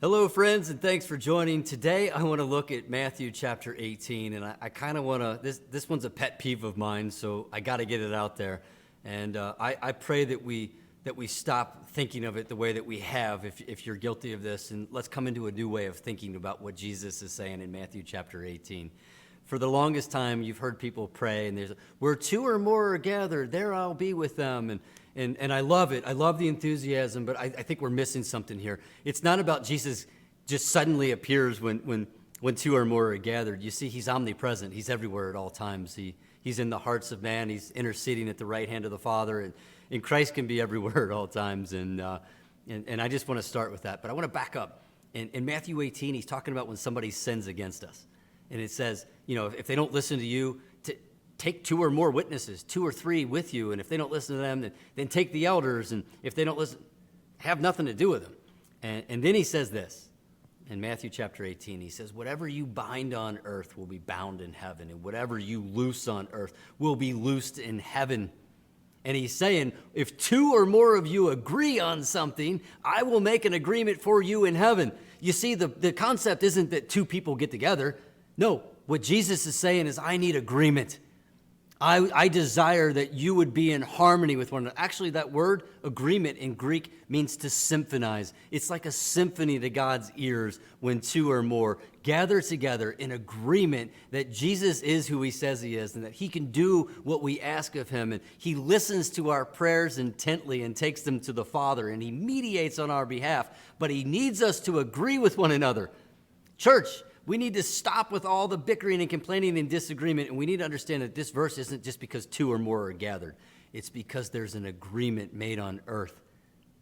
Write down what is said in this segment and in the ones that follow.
Hello, friends, and thanks for joining. Today, I want to look at Matthew chapter 18, and I kind of want to, this one's a pet peeve of mine, so I got to get it out there. And I pray that we stop thinking of it the way that we have, if you're guilty of this, and let's come into a new way of thinking about what Jesus is saying in Matthew chapter 18. For the longest time, you've heard people pray, and there's, where two or more are gathered, there I'll be with them, and I love it. I love the enthusiasm, but I think we're missing something here. It's not about Jesus just suddenly appears when two or more are gathered. You see, he's omnipresent. He's everywhere at all times. He's in the hearts of man. He's interceding at the right hand of the Father, and Christ can be everywhere at all times. And I just want to start with that. But I want to back up. In Matthew 18, he's talking about when somebody sins against us. And it says, you know, if they don't listen to you, take two or more witnesses, 2 or 3 with you. And if they don't listen to them, then take the elders. And if they don't listen, have nothing to do with them. And then he says this in Matthew chapter 18. He says, whatever you bind on earth will be bound in heaven. And whatever you loose on earth will be loosed in heaven. And he's saying, if 2 or more of you agree on something, I will make an agreement for you in heaven. You see, the concept isn't that 2 people get together. No, what Jesus is saying is, I need agreement. I desire that you would be in harmony with one another. Actually, that word agreement in Greek means to symphonize. It's like a symphony to God's ears when 2 or more gather together in agreement that Jesus is who he says he is and that he can do what we ask of him. And he listens to our prayers intently and takes them to the Father, and he mediates on our behalf. But he needs us to agree with one another. Church, we need to stop with all the bickering and complaining and disagreement, and we need to understand that this verse isn't just because 2 or more are gathered. It's because there's an agreement made on earth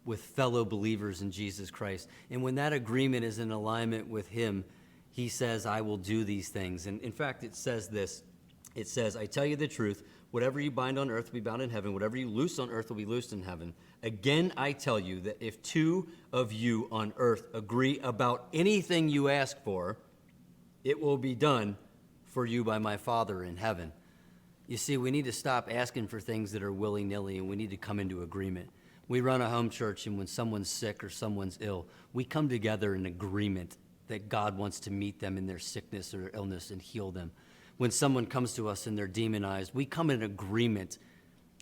with fellow believers in Jesus Christ. And when that agreement is in alignment with him, he says, I will do these things. And in fact, it says this. It says, I tell you the truth, whatever you bind on earth will be bound in heaven. Whatever you loose on earth will be loosed in heaven. Again, I tell you that if 2 of you on earth agree about anything you ask for, it will be done for you by my Father in heaven. You see, we need to stop asking for things that are willy-nilly, and we need to come into agreement. We run a home church, and when someone's sick or someone's ill, we come together in agreement that God wants to meet them in their sickness or illness and heal them. When someone comes to us and they're demonized, we come in agreement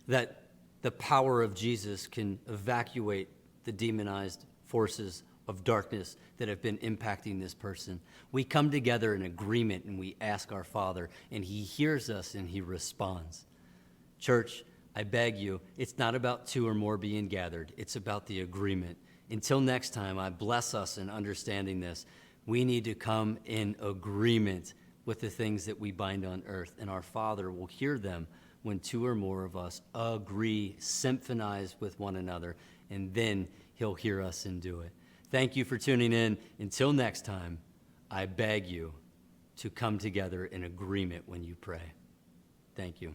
that the power of Jesus can evacuate the demonized forces of darkness that have been impacting this person. We come together in agreement and we ask our Father, and he hears us and he responds. Church, I beg you, it's not about 2 or more being gathered. It's about the agreement. Until next time, I bless us in understanding this. We need to come in agreement with the things that we bind on earth, and our Father will hear them when 2 or more of us agree, symphonize with one another, and then he'll hear us and do it. Thank you for tuning in. Until next time, I beg you to come together in agreement when you pray. Thank you.